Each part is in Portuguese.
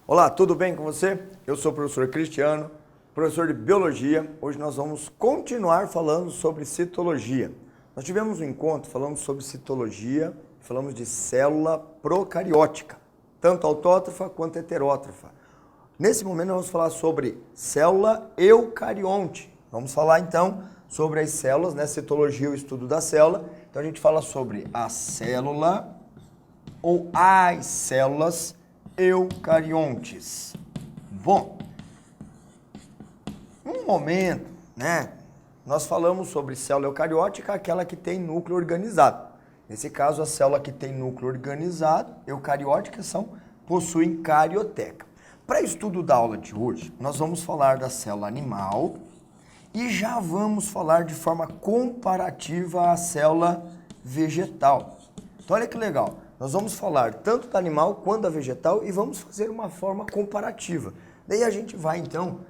Olá, tudo bem com você? Eu sou o professor Cristiano, professor de Biologia. Hoje nós vamos continuar falando sobre citologia. Nós tivemos um encontro falando sobre citologia, falamos de célula procariótica, tanto autótrofa quanto heterótrofa. Nesse momento nós vamos falar sobre célula eucarionte. Vamos falar então sobre as células, né? Citologia, o estudo da célula. Então a gente fala sobre a célula ou as células eucariontes. Bom, um momento, né? Nós falamos sobre célula eucariótica, aquela que tem núcleo organizado. Nesse caso, a célula que tem núcleo organizado, eucariótica, possuem carioteca. Para estudo da aula de hoje, nós vamos falar da célula animal e já vamos falar de forma comparativa à célula vegetal. Então, olha que legal. Nós vamos falar tanto da animal quanto da vegetal e vamos fazer uma forma comparativa. Daí a gente vai, então,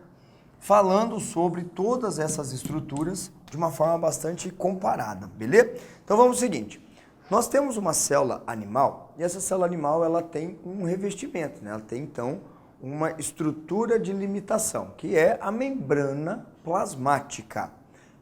falando sobre todas essas estruturas de uma forma bastante comparada, beleza? Então vamos ao seguinte, nós temos uma célula animal e essa célula animal ela tem um revestimento, né? Ela tem, então, uma estrutura de limitação, que é a membrana plasmática.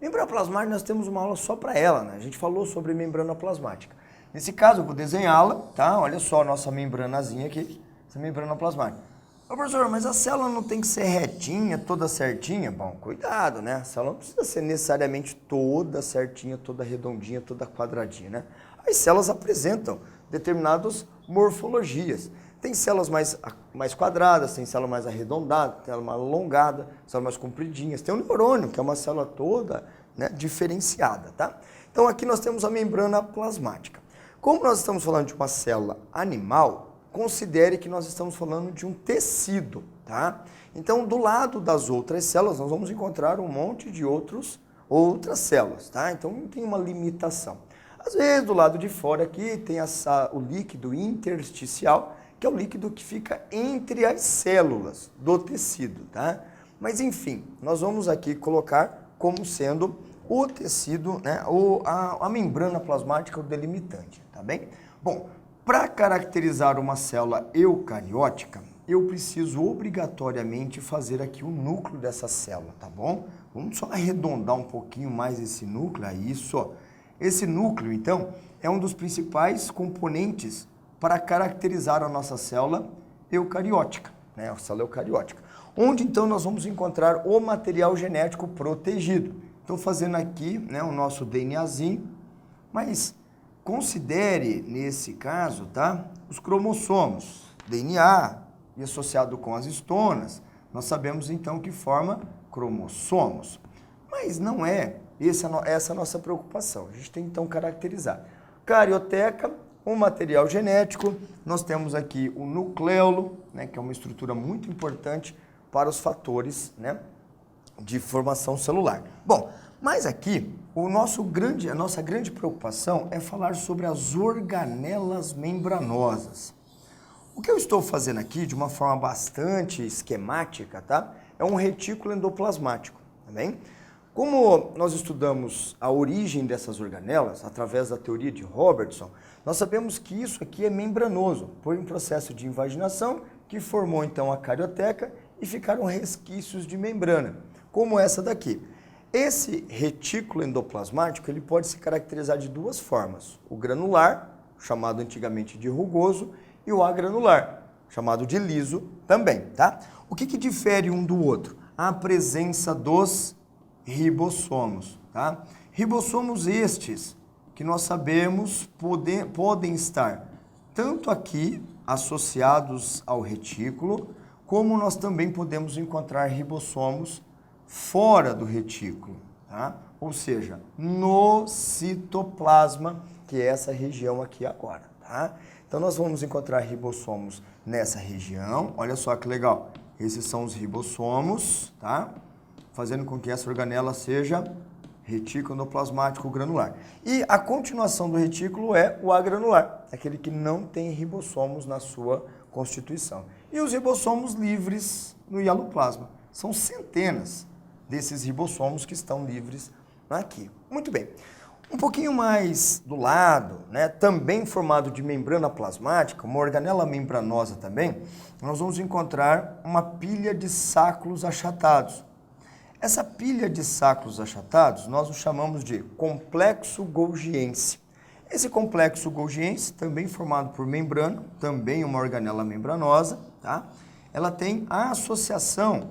Membrana plasmática, nós temos uma aula só para ela, né? A gente falou sobre membrana plasmática. Nesse caso, eu vou desenhá-la, tá? Olha só a nossa membranazinha aqui, essa membrana plasmática. Ô, professor, mas a célula não tem que ser retinha, toda certinha? Bom, cuidado, né? A célula não precisa ser necessariamente toda certinha, toda redondinha, toda quadradinha, né? As células apresentam determinadas morfologias. Tem células mais quadradas, tem célula mais arredondada, tem célula mais alongada, célula mais compridinhas. Tem o neurônio, que é uma célula toda, né, diferenciada, tá? Então aqui nós temos a membrana plasmática. Como nós estamos falando de uma célula animal, considere que nós estamos falando de um tecido, tá? Então, do lado das outras células, nós vamos encontrar um monte de outras células, tá? Então, não tem uma limitação. Às vezes, do lado de fora aqui, tem o líquido intersticial, que é o líquido que fica entre as células do tecido, tá? Mas, enfim, nós vamos aqui colocar como sendo o tecido, né, a membrana plasmática, o delimitante, tá bem? Bom, para caracterizar uma célula eucariótica, eu preciso obrigatoriamente fazer aqui o núcleo dessa célula, tá bom? Vamos só arredondar um pouquinho mais esse núcleo, é isso. Esse núcleo, então, é um dos principais componentes para caracterizar a nossa célula eucariótica, né, a célula eucariótica. Onde, então, nós vamos encontrar o material genético protegido. Estou fazendo aqui, né, o nosso DNAzinho, mas considere, nesse caso, tá, os cromossomos. DNA e associado com as histonas, nós sabemos, então, que forma cromossomos. Mas não é essa a nossa preocupação. A gente tem, então, caracterizar. Carioteca, o material genético. Nós temos aqui o nucleolo, né, que é uma estrutura muito importante para os fatores, né, de formação celular. Bom, mas aqui a nossa grande preocupação é falar sobre as organelas membranosas. O que eu estou fazendo aqui de uma forma bastante esquemática, tá? É um retículo endoplasmático, tá bem? Como nós estudamos a origem dessas organelas através da teoria de Robertson, nós sabemos que isso aqui é membranoso, por um processo de invaginação que formou então a carioteca e ficaram resquícios de membrana, como essa daqui. Esse retículo endoplasmático ele pode se caracterizar de duas formas, o granular, chamado antigamente de rugoso, e o agranular, chamado de liso também, tá? O que difere um do outro? A presença dos ribossomos, tá? Ribossomos estes que nós sabemos podem estar tanto aqui associados ao retículo, como nós também podemos encontrar ribossomos fora do retículo, tá? Ou seja, no citoplasma, que é essa região aqui agora, tá? Então nós vamos encontrar ribossomos nessa região, olha só que legal, esses são os ribossomos, tá? Fazendo com que essa organela seja retículo endoplasmático granular. E a continuação do retículo é o agranular, aquele que não tem ribossomos na sua constituição. E os ribossomos livres no hialoplasma. São centenas desses ribossomos que estão livres aqui. Muito bem. Um pouquinho mais do lado, né, também formado de membrana plasmática, uma organela membranosa também, nós vamos encontrar uma pilha de saclos achatados. Essa pilha de saclos achatados nós o chamamos de complexo golgiense. Esse complexo golgiense, também formado por membrana, também uma organela membranosa, tá? Ela tem a associação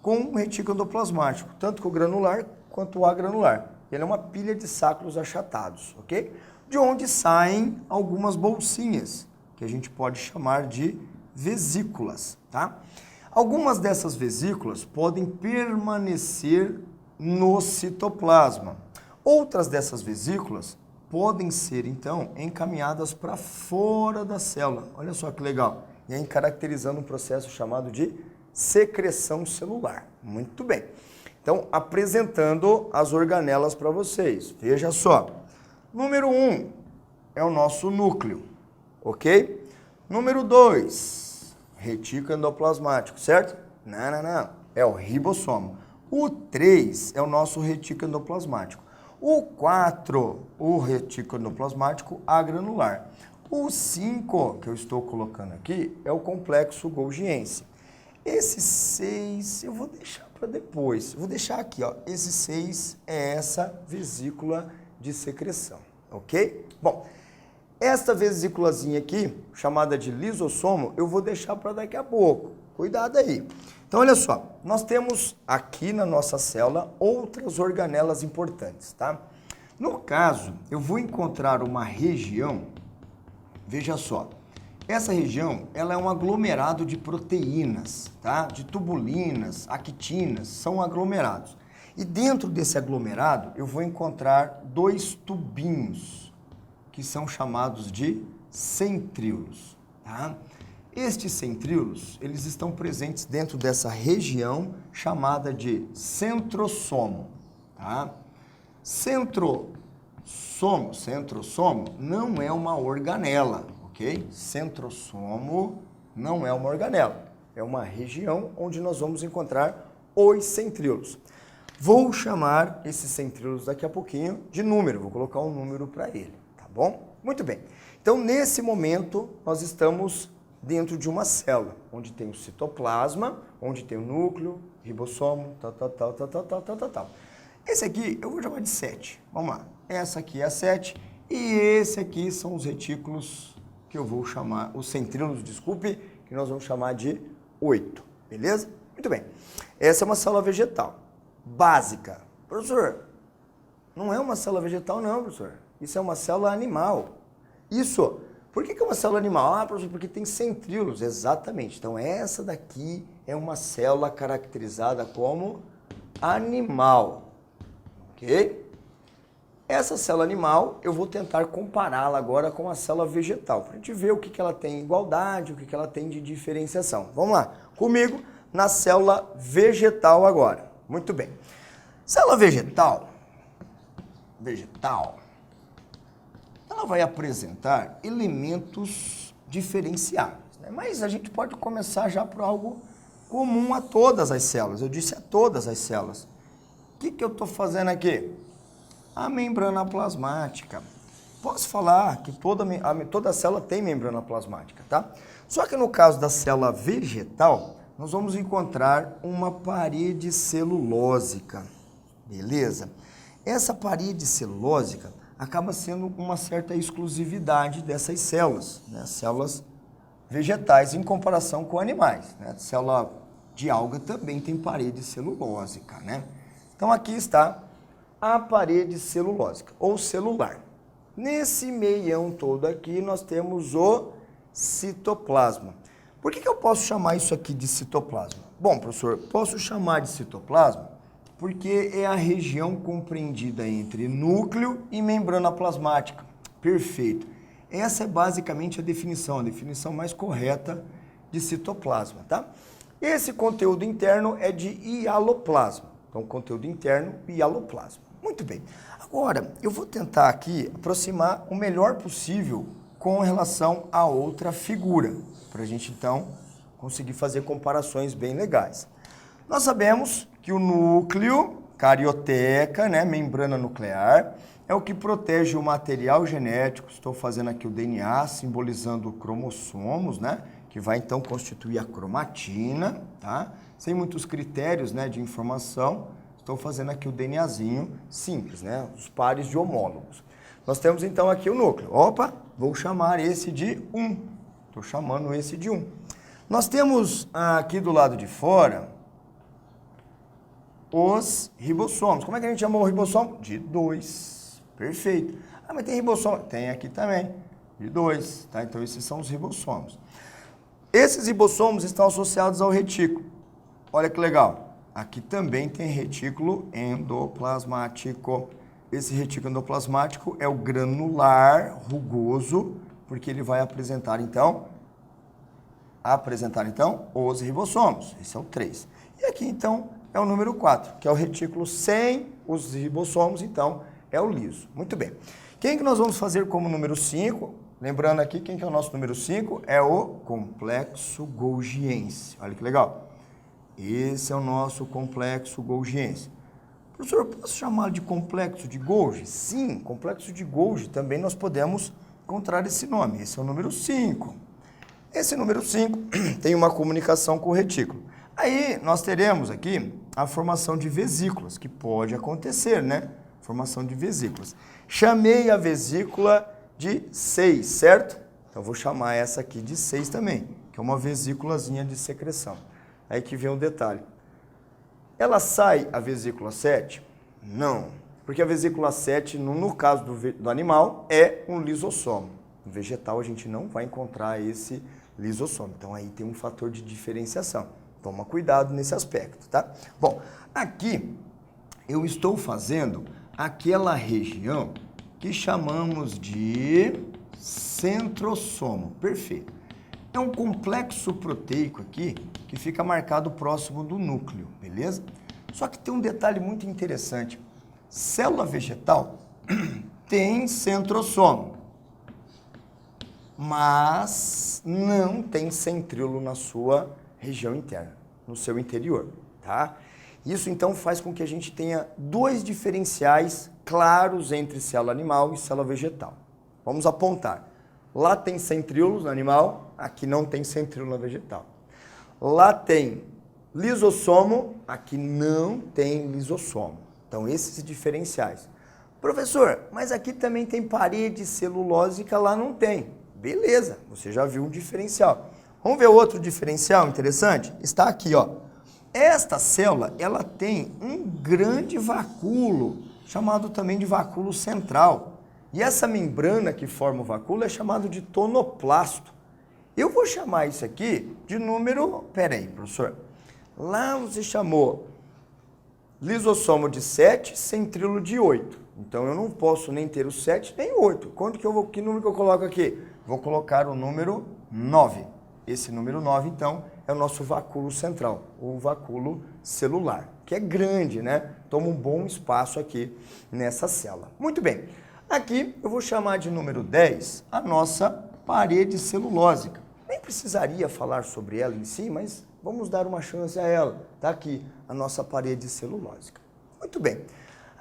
com o retículo endoplasmático, tanto com o granular quanto o agranular. Ele é uma pilha de saclos achatados, ok? De onde saem algumas bolsinhas, que a gente pode chamar de vesículas, tá? Algumas dessas vesículas podem permanecer no citoplasma. Outras dessas vesículas podem ser, então, encaminhadas para fora da célula. Olha só que legal. E aí caracterizando um processo chamado de secreção celular. Muito bem. Então, apresentando as organelas para vocês. Veja só. Número 1 é o nosso núcleo, ok? Número 2, retículo endoplasmático, certo? Não. É o ribossomo. O 3 é o nosso retículo endoplasmático. O 4, o retículo endoplasmático agranular. O 5, que eu estou colocando aqui, é o complexo golgiense. Esse 6 eu vou deixar para depois. Vou deixar aqui, ó. Esse 6 é essa vesícula de secreção, ok? Bom, esta vesículazinha aqui, chamada de lisossomo, eu vou deixar para daqui a pouco. Cuidado aí. Então, olha só. Nós temos aqui na nossa célula outras organelas importantes, tá? No caso, eu vou encontrar uma região, veja só. Essa região, ela é um aglomerado de proteínas, tá? De tubulinas, actinas, são aglomerados. E dentro desse aglomerado, eu vou encontrar dois tubinhos, que são chamados de centríolos, tá? Estes centríolos, eles estão presentes dentro dessa região chamada de centrosomo, tá? Centrosomo não é uma organela, ok? Centrosomo não é uma organela, é uma região onde nós vamos encontrar os centríolos. Vou chamar esses centríolos daqui a pouquinho de número, vou colocar um número para ele, tá bom? Muito bem. Então, nesse momento, nós estamos dentro de uma célula, onde tem o citoplasma, onde tem o núcleo, ribossomo, tal. Esse aqui eu vou chamar de 7. Vamos lá. Essa aqui é a 7 e esse aqui são os retículos que eu vou chamar, os centríolos, desculpe, que nós vamos chamar de 8. Beleza? Muito bem. Essa é uma célula vegetal básica. Professor, não é uma célula vegetal não, professor. Isso é uma célula animal. Isso. Por que é uma célula animal? Ah, professor, porque tem centríolos. Exatamente. Então, essa daqui é uma célula caracterizada como animal. Ok? Essa célula animal, eu vou tentar compará-la agora com a célula vegetal, para a gente ver o que ela tem em igualdade, o que ela tem de diferenciação. Vamos lá, comigo na célula vegetal agora. Muito bem. Célula vegetal, ela vai apresentar elementos diferenciados, né? Mas a gente pode começar já por algo comum a todas as células. Eu disse a todas as células. O que eu estou fazendo aqui? A membrana plasmática. Posso falar que toda célula tem membrana plasmática, tá? Só que no caso da célula vegetal, nós vamos encontrar uma parede celulósica, beleza? Essa parede celulósica acaba sendo uma certa exclusividade dessas células, né? Células vegetais em comparação com animais, né? Célula de alga também tem parede celulósica, né? Então aqui está a parede celulósica, ou celular. Nesse meião todo aqui, nós temos o citoplasma. Por que eu posso chamar isso aqui de citoplasma? Bom, professor, posso chamar de citoplasma porque é a região compreendida entre núcleo e membrana plasmática. Perfeito. Essa é basicamente a definição mais correta de citoplasma, tá? Esse conteúdo interno é de hialoplasma. Então, conteúdo interno, hialoplasma. Muito bem. Agora, eu vou tentar aqui aproximar o melhor possível com relação a outra figura, para a gente, então, conseguir fazer comparações bem legais. Nós sabemos que o núcleo, carioteca, né, membrana nuclear, é o que protege o material genético. Estou fazendo aqui o DNA, simbolizando cromossomos, né, que vai então constituir a cromatina, tá? Sem muitos critérios, né, de informação. Estou fazendo aqui o DNAzinho simples, né, os pares de homólogos. Nós temos então aqui o núcleo. Opa, vou chamar esse de 1. Estou chamando esse de 1. Nós temos aqui do lado de fora os ribossomos. Como é que a gente chamou o ribossomo? De 2. Perfeito. Ah, mas tem ribossomo? Tem aqui também, de 2. Tá? Então, esses são os ribossomos. Esses ribossomos estão associados ao retículo. Olha que legal. Aqui também tem retículo endoplasmático. Esse retículo endoplasmático é o granular rugoso, porque ele vai apresentar, então, os ribossomos. Esse é o 3. E aqui, então, é o número 4, que é o retículo sem os ribossomos, então, é o liso. Muito bem. Quem que nós vamos fazer como número 5? Lembrando aqui, quem que é o nosso número 5? É o complexo golgiense. Olha que legal. Esse é o nosso complexo golgiense. Professor, posso chamá-lo de complexo de Golgi? Sim, complexo de Golgi também nós podemos encontrar esse nome. Esse é o número 5. Esse número 5 tem uma comunicação com o retículo. Aí nós teremos aqui a formação de vesículas, que pode acontecer, né? Formação de vesículas. Chamei a vesícula de 6, certo? Então vou chamar essa aqui de 6 também, que é uma vesículazinha de secreção. Aí que vem um detalhe. Ela sai a vesícula 7? Não, porque a vesícula 7, no caso do animal, é um lisossomo. No vegetal a gente não vai encontrar esse lisossomo. Então aí tem um fator de diferenciação. Toma cuidado nesse aspecto, tá? Bom, aqui eu estou fazendo aquela região que chamamos de centrosomo. Perfeito. É um complexo proteico aqui que fica marcado próximo do núcleo, beleza? Só que tem um detalhe muito interessante. Célula vegetal tem centrosomo, mas não tem centríolo na sua região interna, no seu interior, tá? Isso então faz com que a gente tenha dois diferenciais claros entre célula animal e célula vegetal. Vamos apontar. Lá tem centríolos no animal, aqui não tem centríolo na vegetal. Lá tem lisossomo, aqui não tem lisossomo. Então esses diferenciais. Professor, mas aqui também tem parede celulósica, lá não tem. Beleza, você já viu um diferencial. Vamos ver outro diferencial interessante? Está aqui, ó. Esta célula, ela tem um grande vacúolo, chamado também de vacúolo central. E essa membrana que forma o vacúolo é chamado de tonoplasto. Eu vou chamar isso aqui de número... Pera aí, professor. Lá você chamou lisossomo de 7, centríolo de 8. Então eu não posso nem ter o 7 nem o 8. Que número que eu coloco aqui? Vou colocar o número 9. Esse número 9, então, é o nosso vacúolo central, o vacúolo celular, que é grande, né? Toma um bom espaço aqui nessa célula. Muito bem. Aqui eu vou chamar de número 10 a nossa parede celulósica. Nem precisaria falar sobre ela em si, mas vamos dar uma chance a ela. Está aqui a nossa parede celulósica. Muito bem.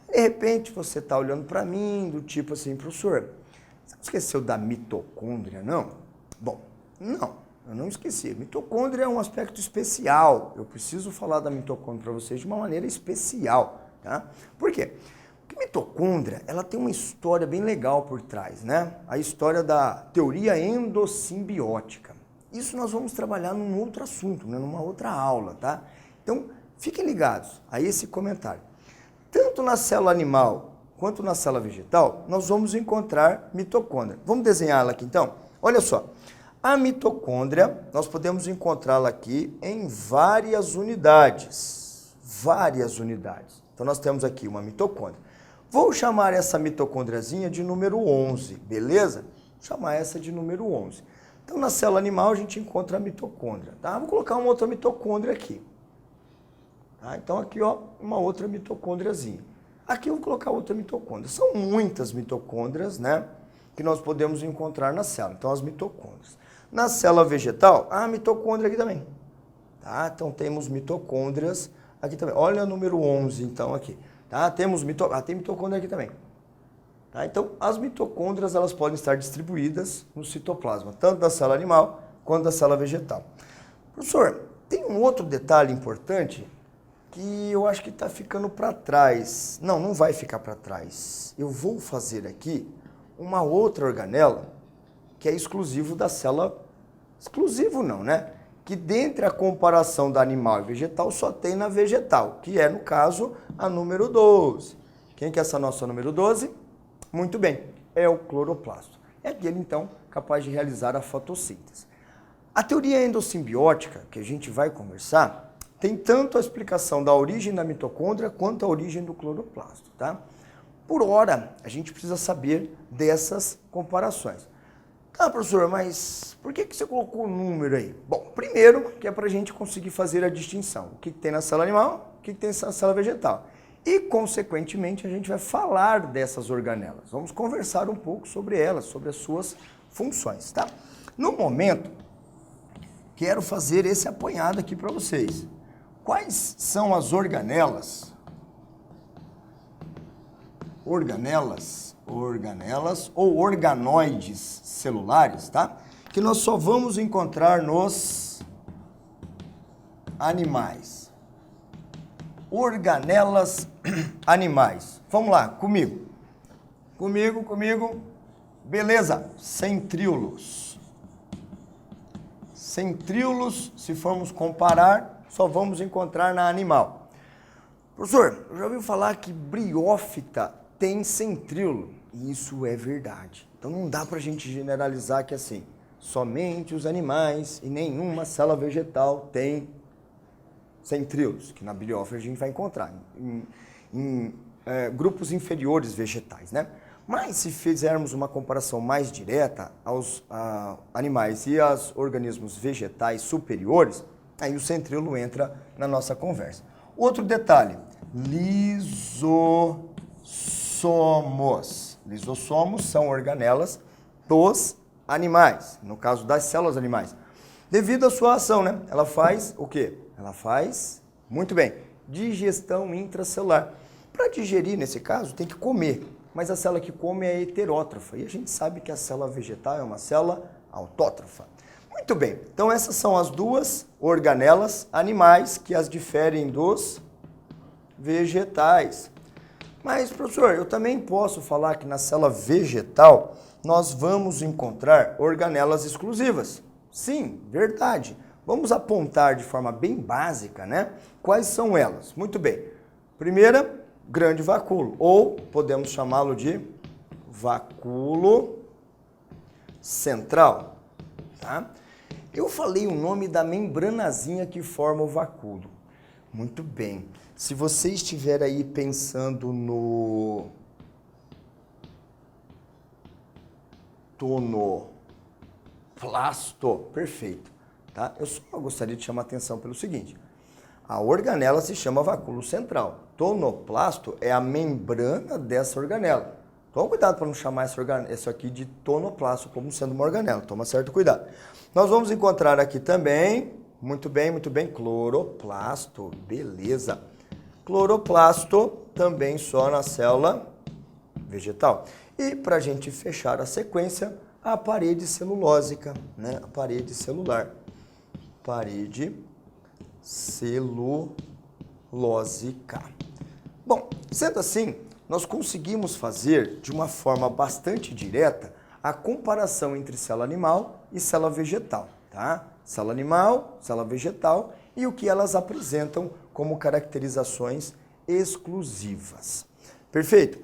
De repente você está olhando para mim do tipo assim, professor, você não esqueceu da mitocôndria, não? Bom, não. Eu não esqueci. Mitocôndria é um aspecto especial. Eu preciso falar da mitocôndria para vocês de uma maneira especial, tá? Por quê? Porque a mitocôndria, ela tem uma história bem legal por trás, né? A história da teoria endossimbiótica. Isso nós vamos trabalhar num outro assunto, né? Numa outra aula, tá? Então, fiquem ligados a esse comentário. Tanto na célula animal quanto na célula vegetal, nós vamos encontrar mitocôndria. Vamos desenhá-la aqui, então? Olha só. A mitocôndria, nós podemos encontrá-la aqui em várias unidades. Várias unidades. Então, nós temos aqui uma mitocôndria. Vou chamar essa mitocôndriazinha de número 11, beleza? Vou chamar essa de número 11. Então, na célula animal, a gente encontra a mitocôndria, tá? Vou colocar uma outra mitocôndria aqui. Tá? Então, aqui, ó, uma outra mitocôndriazinha. Aqui eu vou colocar outra mitocôndria. São muitas mitocôndrias, né? Que nós podemos encontrar na célula. Então, as mitocôndrias. Na célula vegetal, a mitocôndria aqui também. Tá? Então, temos mitocôndrias aqui também. Olha o número 11, então, aqui. Tá? Temos tem mitocôndria aqui também. Tá? Então, as mitocôndrias elas podem estar distribuídas no citoplasma, tanto da célula animal quanto da célula vegetal. Professor, tem um outro detalhe importante que eu acho que está ficando para trás. Não, não vai ficar para trás. Eu vou fazer aqui uma outra organela que é exclusivo da célula... Exclusivo não, né? Que dentre a comparação da animal e vegetal só tem na vegetal, que é, no caso, a número 12. Quem que é essa nossa número 12? Muito bem, é o cloroplasto. É aquele, então, capaz de realizar a fotossíntese. A teoria endossimbiótica, que a gente vai conversar, tem tanto a explicação da origem da mitocôndria quanto a origem do cloroplasto, tá? Por hora, a gente precisa saber dessas comparações. Tá, professor, mas por que você colocou o número aí? Bom, primeiro, que é para a gente conseguir fazer a distinção. O que tem na célula animal, o que tem na célula vegetal. E, consequentemente, a gente vai falar dessas organelas. Vamos conversar um pouco sobre elas, sobre as suas funções, tá? No momento, quero fazer esse apanhado aqui para vocês. Quais são as organelas? Organelas ou organoides celulares, tá? Que nós só vamos encontrar nos animais. Organelas animais. Vamos lá, comigo. Comigo. Beleza, centríolos. Centríolos, se formos comparar, só vamos encontrar na animal. Professor, eu já ouvi falar que briófita tem centríolo. E isso é verdade. Então não dá pra gente generalizar que assim, somente os animais e nenhuma célula vegetal tem centríolos, que na briófita a gente vai encontrar em grupos inferiores vegetais, né? Mas se fizermos uma comparação mais direta aos animais e aos organismos vegetais superiores, aí o centríolo entra na nossa conversa. Outro detalhe, lisossomos. Lisossomos são organelas dos animais, no caso das células animais. Devido à sua ação, né? Ela faz o quê? Ela faz, muito bem, digestão intracelular. Para digerir, nesse caso, tem que comer. Mas a célula que come é heterótrofa. E a gente sabe que a célula vegetal é uma célula autótrofa. Muito bem, então essas são as duas organelas animais que as diferem dos vegetais. Mas, professor, eu também posso falar que na célula vegetal nós vamos encontrar organelas exclusivas. Sim, verdade. Vamos apontar de forma bem básica, né? Quais são elas? Muito bem. Primeira, grande vacúolo, ou podemos chamá-lo de vacúolo central, tá? Eu falei o nome da membranazinha que forma o vacúolo. Muito bem. Se você estiver aí pensando no tonoplasto, perfeito, tá? Eu só gostaria de chamar a atenção pelo seguinte. A organela se chama vacúolo central. Tonoplasto é a membrana dessa organela. Toma cuidado para não chamar isso aqui de tonoplasto como sendo uma organela. Toma certo cuidado. Nós vamos encontrar aqui também, muito bem, cloroplasto. Beleza. Cloroplasto também só na célula vegetal. E para a gente fechar a sequência, a parede celulósica, né? A parede celular. Parede celulósica. Bom, sendo assim, nós conseguimos fazer de uma forma bastante direta a comparação entre célula animal e célula vegetal, tá? Célula animal, célula vegetal e o que elas apresentam como caracterizações exclusivas. Perfeito?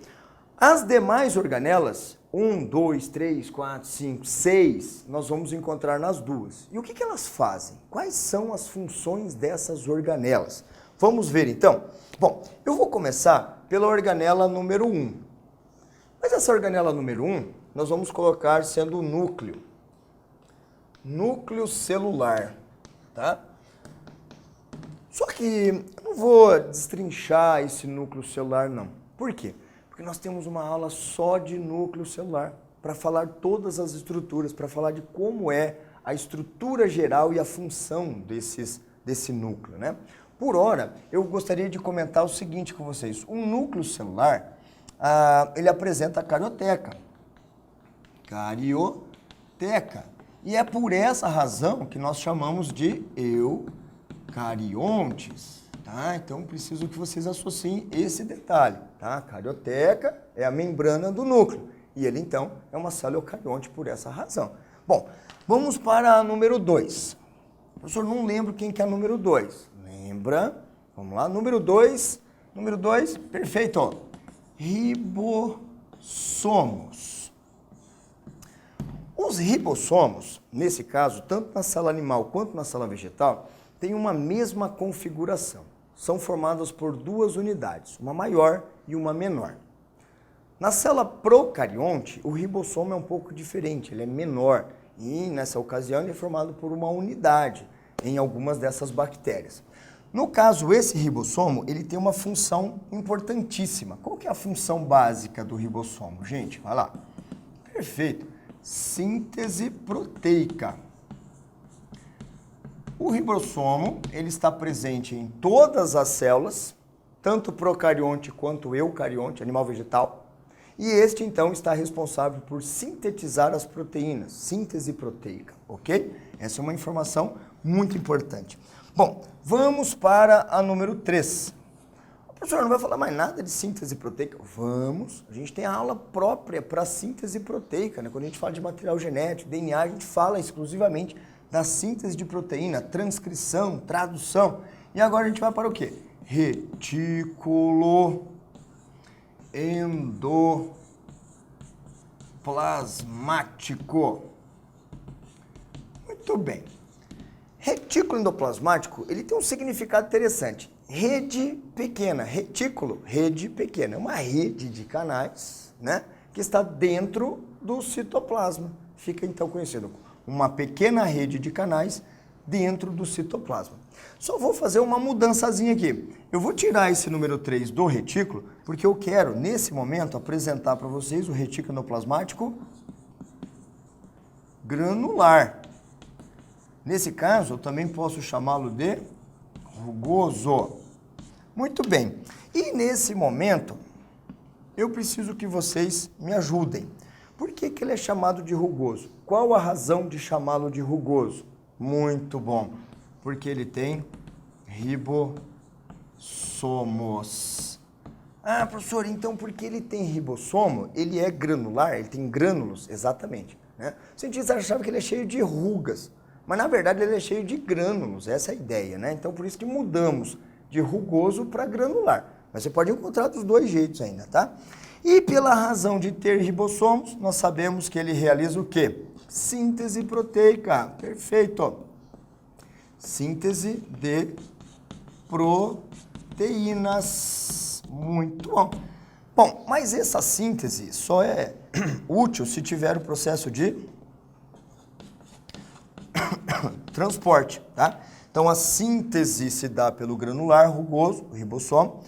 As demais organelas, 1, 2, 3, 4, 5, 6, nós vamos encontrar nas duas. E o que elas fazem? Quais são as funções dessas organelas? Vamos ver então? Bom, eu vou começar pela organela número 1. Mas essa organela número 1, nós vamos colocar sendo o núcleo. Núcleo celular, tá? Só que eu não vou destrinchar esse núcleo celular, não. Por quê? Porque nós temos uma aula só de núcleo celular, para falar todas as estruturas, para falar de como é a estrutura geral e a função desse núcleo, né? Por hora, eu gostaria de comentar o seguinte com vocês. O núcleo celular, ele apresenta a carioteca. Carioteca. E é por essa razão que nós chamamos de eucariontes. Tá? Então, preciso que vocês associem esse detalhe. Tá? A carioteca é a membrana do núcleo. E ele, então, é uma célula eucarionte por essa razão. Bom, vamos para a número 2. Professor, não lembro quem que é a número 2. Lembra? Vamos lá, número 2. Número 2, perfeito. Ó. Ribossomos. Os ribossomos, nesse caso, tanto na célula animal quanto na célula vegetal, têm uma mesma configuração. São formadas por duas unidades, uma maior e uma menor. Na célula procarionte, o ribossomo é um pouco diferente, ele é menor e, nessa ocasião, ele é formado por uma unidade em algumas dessas bactérias. No caso, esse ribossomo, ele tem uma função importantíssima. Qual que é a função básica do ribossomo? Gente, vai lá. Perfeito. Síntese proteica. O ribossomo, ele está presente em todas as células, tanto procarionte quanto eucarionte, animal vegetal. E este, então, está responsável por sintetizar as proteínas, síntese proteica, ok? Essa é uma informação muito importante. Bom, vamos para a número 3. O professor não vai falar mais nada de síntese proteica? Vamos. A gente tem a aula própria para síntese proteica, né? Quando a gente fala de material genético, DNA, a gente fala exclusivamente da síntese de proteína, transcrição, tradução. E agora a gente vai para o quê? Retículo endoplasmático. Muito bem. Retículo endoplasmático, ele tem um significado interessante. Rede pequena, retículo, rede pequena. É uma rede de canais, né, que está dentro do citoplasma. Fica então conhecido como uma pequena rede de canais dentro do citoplasma. Só vou fazer uma mudançazinha aqui. Eu vou tirar esse número 3 do retículo, porque eu quero, nesse momento, apresentar para vocês o retículo endoplasmático granular. Nesse caso, eu também posso chamá-lo de rugoso. Muito bem. E nesse momento, eu preciso que vocês me ajudem. Por que que ele é chamado de rugoso? Qual a razão de chamá-lo de rugoso? Muito bom. Porque ele tem ribossomos. Ah, professor, então porque ele tem ribossomo, ele é granular, ele tem grânulos, exatamente. Né? Os cientistas achavam que ele é cheio de rugas. Mas, na verdade, ele é cheio de grânulos, essa é a ideia, né? Então, por isso que mudamos de rugoso para granular. Mas você pode encontrar dos dois jeitos ainda, tá? E pela razão de ter ribossomos, nós sabemos que ele realiza o quê? Síntese proteica. Perfeito. Síntese de proteínas. Muito bom. Bom, mas essa síntese só é útil se tiver o processo de transporte, tá? Então, a síntese se dá pelo granular rugoso, o ribossomo,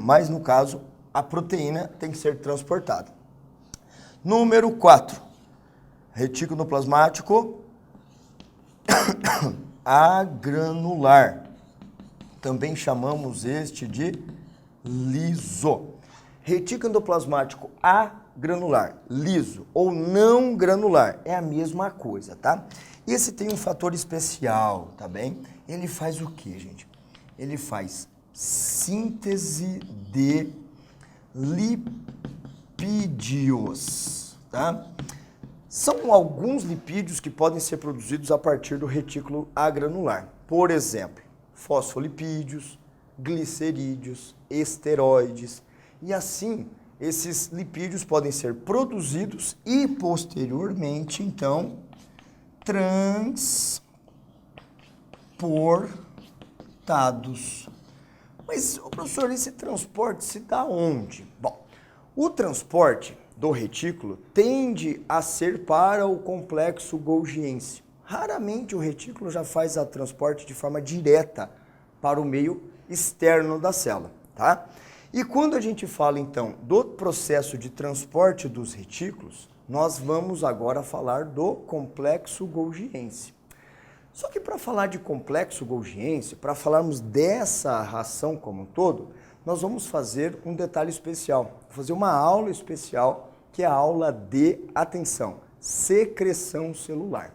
mas, no caso, a proteína tem que ser transportada. Número 4, retículo endoplasmático agranular. Também chamamos este de liso. Retículo endoplasmático agranular, liso ou não granular, é a mesma coisa, tá? Esse tem um fator especial, tá bem? Ele faz o quê, gente? Ele faz síntese de lipídios, tá? São alguns lipídios que podem ser produzidos a partir do retículo agranular. Por exemplo, fosfolipídios, glicerídeos, esteroides. E assim, esses lipídios podem ser produzidos e posteriormente, então, transportados. Mas, professor, esse transporte se dá onde? Bom, o transporte do retículo tende a ser para o complexo golgiense. Raramente o retículo já faz o transporte de forma direta para o meio externo da célula, tá? E quando a gente fala, então, do processo de transporte dos retículos, nós vamos agora falar do complexo golgiense. Só que para falar de complexo golgiense, para falarmos dessa ração como um todo, nós vamos fazer um detalhe especial, vou fazer uma aula especial, que é a aula de, atenção, secreção celular,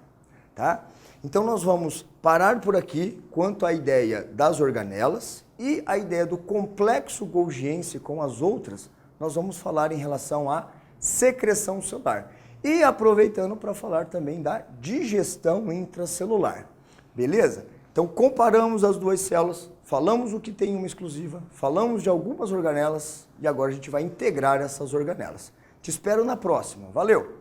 tá? Então nós vamos parar por aqui quanto à ideia das organelas e a ideia do complexo golgiense com as outras, nós vamos falar em relação à secreção celular. E aproveitando para falar também da digestão intracelular. Beleza? Então comparamos as duas células, falamos o que tem uma exclusiva, falamos de algumas organelas e agora a gente vai integrar essas organelas. Te espero na próxima. Valeu!